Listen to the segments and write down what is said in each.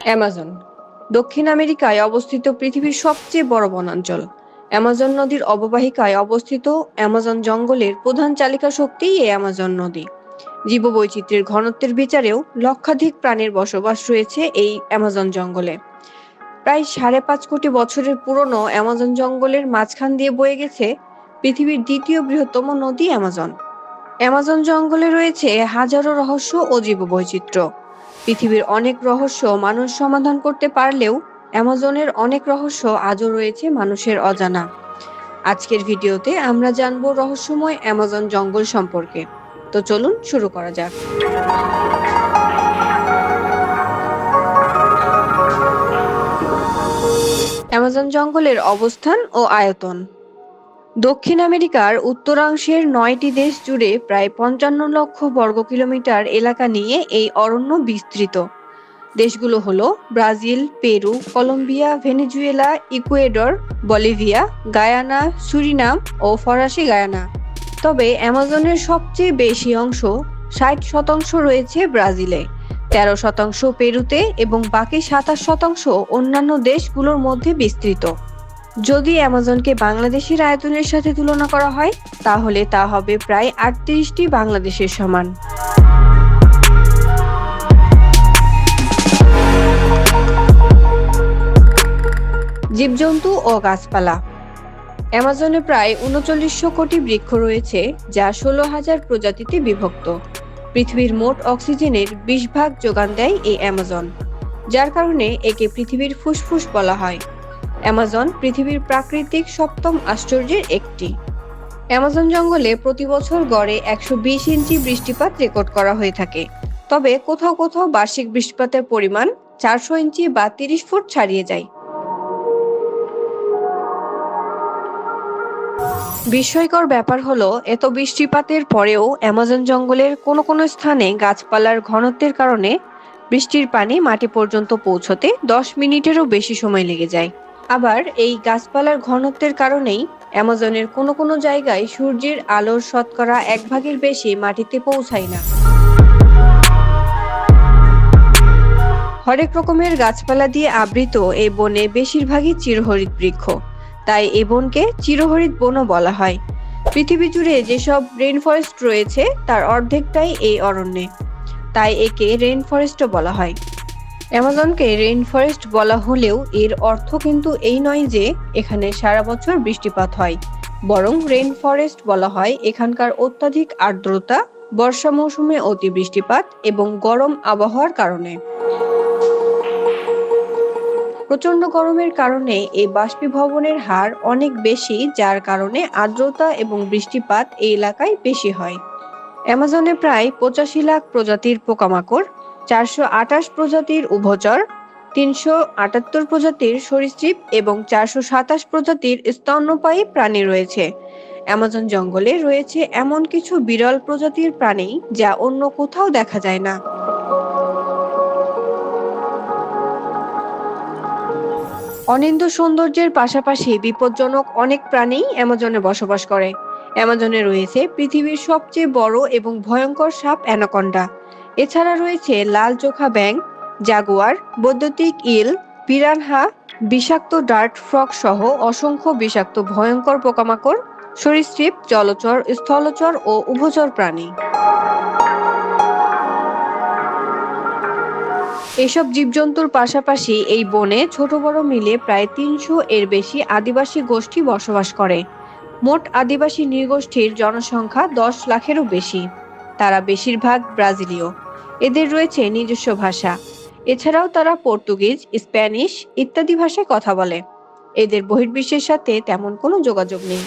Amazon দক্ষিণ আমেরিকায় অবস্থিত পৃথিবীর সবচেয়ে বড় বনাঞ্চল। অ্যামাজন নদীর অববাহিকায় অবস্থিত অ্যামাজন জঙ্গলের প্রধান চালিকা শক্তিই এই অ্যামাজন নদী। জীববৈচিত্র্যের ঘনত্বের বিচারেও লক্ষাধিক প্রাণীর বসবাস রয়েছে এই অ্যামাজন জঙ্গলে। প্রায় 5.5 কোটি বছরের পুরনো অ্যামাজন জঙ্গলের মাঝখান দিয়ে বয়ে গেছে পৃথিবীর দ্বিতীয় বৃহত্তম নদী অ্যামাজন। অ্যামাজন জঙ্গলে রয়েছে হাজারো রহস্য ও জীববৈচিত্র্য। পৃথিবীর অনেক রহস্য মানুষ সমাধান করতে পারলেও অ্যামাজনের অনেক রহস্য আজও রয়েছে মানুষের অজানা। আজকের ভিডিওতে আমরা জানবো রহস্যময় অ্যামাজন জঙ্গল সম্পর্কে। তো চলুন শুরু করা যাক। অ্যামাজন জঙ্গলের অবস্থান ও আয়তন। দক্ষিণ আমেরিকার উত্তরাংশের 9টি দেশ জুড়ে প্রায় 55 লক্ষ বর্গ কিলোমিটার এলাকা নিয়ে এই অরণ্য বিস্তৃত। দেশগুলো হলো Brazil, Peru, Colombia, Venezuela, Ecuador, Bolivia, Guyana, Suriname ও ফরাসি গায়ানা। তবে অ্যামাজনের সবচেয়ে বেশি অংশ 60% রয়েছে ব্রাজিলে, 13% পেরুতে এবং বাকি 27% অন্যান্য দেশগুলোর মধ্যে বিস্তৃত। যদি অ্যামাজনকে বাংলাদেশের আয়তনের সাথে তুলনা করা হয় তাহলে তা হবে প্রায় 38টি বাংলাদেশের সমান। জীবজন্তু ও গাছপালা। অ্যামাজনে প্রায় 3900 কোটি বৃক্ষ রয়েছে, যা 16,000 প্রজাতিতে বিভক্ত। পৃথিবীর মোট অক্সিজেনের 20% যোগান দেয় এই অ্যামাজন, যার কারণে একে পৃথিবীর ফুসফুস বলা হয়। অ্যামাজন পৃথিবীর প্রাকৃতিক সপ্তম আশ্চর্যের একটি। অ্যামাজন জঙ্গলে প্রতি বছর গড়ে 120 ইঞ্চি বৃষ্টিপাত রেকর্ড করা হয়ে থাকে, তবে কোথাও কোথাও বার্ষিক বৃষ্টিপাতের পরিমাণ 400 ইঞ্চি বা 30 ফুট ছাড়িয়ে যায়। বিস্ময়কর ব্যাপার হলো, এত বৃষ্টিপাতের পরেও অ্যামাজন জঙ্গলের কোনো কোনো স্থানে গাছপালার ঘনত্বের কারণে বৃষ্টির পানি মাটি পর্যন্ত পৌঁছতে 10 মিনিটেরও বেশি সময় লেগে যায়। আবার এই গাছপালার ঘনত্বের কারণেই অ্যামাজনের কোনো কোনো জায়গায় সূর্যের আলোর শতকরা 1/4 বেশি মাটিতে পৌঁছায় না। হরেক রকমের গাছপালা দিয়ে আবৃত এই বনে বেশিরভাগই চিরহরিৎ বৃক্ষ, তাই এই বনকে চিরহরিৎ বনও বলা হয়। পৃথিবী জুড়ে যেসব রেইন ফরেস্ট রয়েছে তার অর্ধেকটাই এই অরণ্যে, তাই একে রেইন ফরেস্টও বলা হয়। অ্যামাজনকে রেইন ফরেস্ট বলা হলেও এর অর্থ কিন্তু এই নয় যে এখানে সারা বছর বৃষ্টিপাত হয়, বরং রেইন ফরেস্ট বলা হয় এখানকার অত্যাধিক আর্দ্রতা, বর্ষা মৌসুমে অতি বৃষ্টিপাত এবং গরম আবহাওয়ার কারণে। প্রচন্ড গরমের কারণে এই বাষ্পীভবনের হার অনেক বেশি, যার কারণে আর্দ্রতা এবং বৃষ্টিপাত এই এলাকায় বেশি হয়। অ্যামাজনে প্রায় 85 লাখ প্রজাতির পোকামাকড়, 428 প্রজাতির উভচর, 378 প্রজাতির সরীসৃপ এবং 427 প্রজাতির স্তন্যপায়ী প্রাণী রয়েছে। অ্যামাজন জঙ্গলে রয়েছে এমন কিছু বিরল প্রজাতির প্রাণী যা অন্য কোথাও দেখা যায় না। অনিন্দ্য সৌন্দর্যের পাশাপাশি বিপজ্জনক অনেক প্রাণী অ্যামাজনে বসবাস করে। অ্যামাজনে রয়েছে পৃথিবীর সবচেয়ে বড় এবং ভয়ঙ্কর সাপ অ্যানাকন্ডা। এছাড়া রয়েছে লাল চোখা ব্যাঙ, জাগুয়ার, বৈদ্যুতিক ইল, পিরানহা, বিষাক্ত ডার্ট ফ্রগ সহ অসংখ্য বিষাক্ত ভয়ঙ্কর পোকামাকড়, সরীসৃপ, জলচর, স্থলচর ও উভচর প্রাণী। এসব জীবজন্তুর পাশাপাশি এই বনে ছোট বড় মিলে প্রায় 300 এর বেশি আদিবাসী গোষ্ঠী বসবাস করে। মোট আদিবাসী নৃগোষ্ঠীর জনসংখ্যা 10 লাখেরও বেশি। তারা বেশিরভাগ ব্রাজিলীয়। এদের রয়েছে নিজস্ব ভাষা। এছাড়াও তারা পর্তুগিজ, স্প্যানিশ ইত্যাদি ভাষায় কথা বলে। এদের বহির্বিশ্বের সাথে তেমন কোনো যোগাযোগ নেই।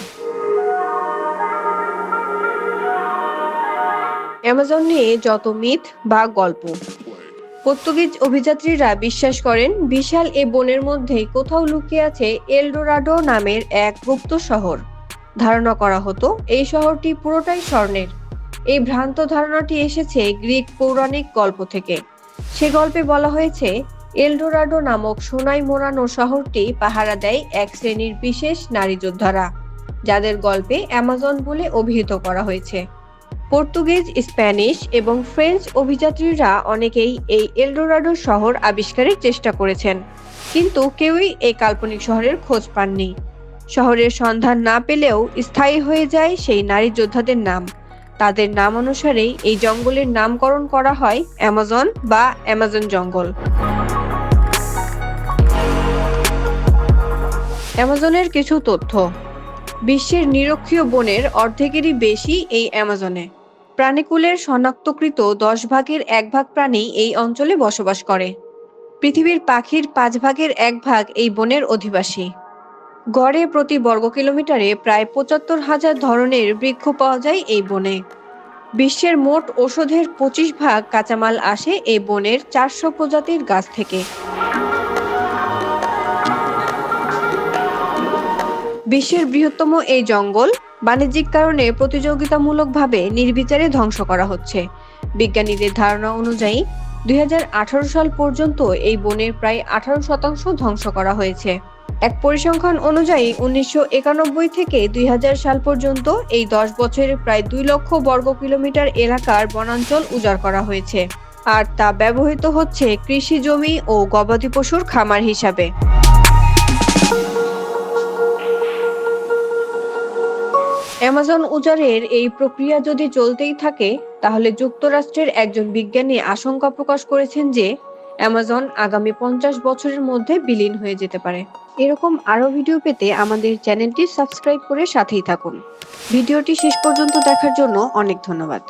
অ্যামাজন নিয়ে যত মিথ বা গল্প। পর্তুগিজ অভিযাত্রীরা বিশ্বাস করেন বিশাল এ বনের মধ্যেই কোথাও লুকিয়ে আছে এল ডোরাডো নামের এক গুপ্ত শহর। ধারণা করা হতো এই শহরটি পুরোটাই স্বর্ণের। এই ভ্রান্ত ধারণাটি এসেছে গ্রিক পৌরাণিক গল্প থেকে। সে গল্পে বলা হয়েছে এল ডোরাডো নামক সোনায় মোড়ানো শহরটি পাহারা দেয় এক শ্রেণীর বিশেষ নারী যোদ্ধারা, যাদের গল্পে অ্যামাজন বলে অভিহিত করা হয়েছে। পর্তুগিজ, স্প্যানিশ এবং ফ্রেঞ্চ অভিযাত্রীরা অনেকেই এই এলডোরাডো শহর আবিষ্কারের চেষ্টা করেছেন, কিন্তু কেউই এই কাল্পনিক শহরের খোঁজ পাননি। শহরের সন্ধান না পেলেও স্থায়ী হয়ে যায় সেই নারী যোদ্ধাদের নাম। তাদের নাম অনুসারেই এই জঙ্গলের নামকরণ করা হয় অ্যামাজন বা অ্যামাজন জঙ্গল। অ্যামাজনের কিছু তথ্য। বিশ্বের নিরক্ষীয় বনের অর্ধেকেরই বেশি এই অ্যামাজনে। প্রাণীকুলের শনাক্তকৃত 10 ভাগের 1 ভাগ প্রাণী এই অঞ্চলে বসবাস করে। পৃথিবীর পাখির 5 ভাগের 1 ভাগ এই বনের অধিবাসী। গড়ে প্রতি বর্গ কিলোমিটারে প্রায় 75,000 ধরনের বৃক্ষ পাওয়া যায় এই বনে। বিশ্বের মোট ওষুধের 25 ভাগ কাঁচামাল আসে এই বনের 400 প্রজাতির গাছ থেকে। বিশ্বের বৃহত্তম এই জঙ্গল বাণিজ্যিক কারণে প্রতিযোগিতামূলকভাবে নির্বিচারে ধ্বংস করা হচ্ছে। বিজ্ঞানীদের ধারণা অনুযায়ী 2018 সাল পর্যন্ত এই বনের প্রায় 18% ধ্বংস করা হয়েছে। এক পরিসংখ্যান অনুযায়ী 1991 থেকে 2000 সাল পর্যন্ত এই 10 বছরে প্রায় 2 লক্ষ বর্গ কিলোমিটার এলাকার বনাঞ্চল উজাড় করা হয়েছে, আর তা ব্যবহৃত হচ্ছে কৃষি জমি ও গবাদি পশুর খামার হিসাবে। অ্যামাজন উজাড়ের এই প্রক্রিয়া যদি চলতেই থাকে, তাহলে যুক্তরাষ্ট্রের একজন বিজ্ঞানী আশঙ্কা প্রকাশ করেছেন যে অ্যামাজন আগামী 50 বছরের মধ্যে বিলীন হয়ে যেতে পারে। এরকম আরো ভিডিও পেতে আমাদের চ্যানেলটি সাবস্ক্রাইব করে সাথেই থাকুন। ভিডিওটি শেষ পর্যন্ত দেখার জন্য অনেক ধন্যবাদ।